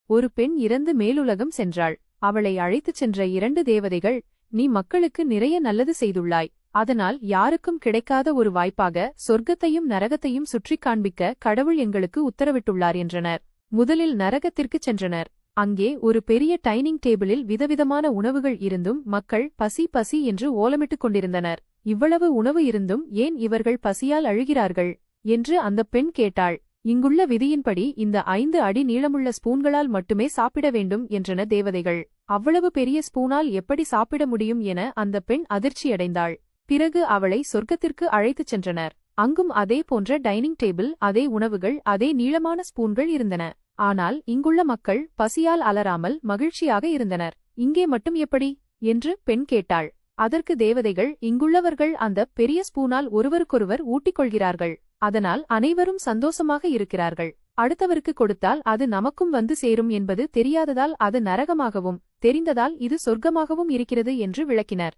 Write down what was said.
ஒரு பெண் இறந்து மேலுலகம் சென்றாள். அவளை அழைத்துச் சென்ற 2 தேவதைகள், நீ மக்களுக்கு நிறைய நல்லது செய்துள்ளாய். அதனால் யாருக்கும் கிடைக்காத ஒரு வாய்ப்பாக சொர்க்கத்தையும் நரகத்தையும் சுற்றிக் காண்பிக்க கடவுள் எங்களுக்கு உத்தரவிட்டுள்ளார் என்றனர். முதலில் நரகத்திற்குச் சென்றனர். அங்கே ஒரு பெரிய டைனிங் டேபிளில் விதவிதமான உணவுகள் இருந்தும் மக்கள் பசி பசி என்று ஓலமிட்டுக் கொண்டிருந்தனர். இவ்வளவு உணவு இருந்தும் ஏன் இவர்கள் பசியால் அழுகிறார்கள் என்று அந்தப் பெண் கேட்டாள். இங்குள்ள விதியின்படி இந்த 5 அடி நீளமுள்ள ஸ்பூன்களால் மட்டுமே சாப்பிட வேண்டும் என்றன தேவதைகள். அவ்வளவு பெரிய ஸ்பூனால் எப்படி சாப்பிட முடியும் என அந்த பெண் அதிர்ச்சியடைந்தாள். பிறகு அவளை சொர்க்கத்திற்கு அழைத்துச் சென்றனர். அங்கும் அதே போன்ற டைனிங் டேபிள், அதே உணவுகள், அதே நீளமான ஸ்பூன்கள் இருந்தன. ஆனால் இங்குள்ள மக்கள் பசியால் அலறாமல் மகிழ்ச்சியாக இருந்தனர். இங்கே மட்டும் எப்படி என்று பெண் கேட்டாள். அதற்கு தேவதைகள், இங்குள்ளவர்கள் அந்த பெரிய ஸ்பூனால் ஒருவருக்கொருவர் ஊட்டிக்கொள்கிறார்கள். அதனால் அனைவரும் சந்தோஷமாக இருக்கிறார்கள். அடுத்தவருக்கு கொடுத்தால் அது நமக்கும் வந்து சேரும் என்பது தெரியாததால் அது நரகமாகவும், தெரிந்ததால் இது சொர்க்கமாகவும் இருக்கிறது என்று விளக்கினர்.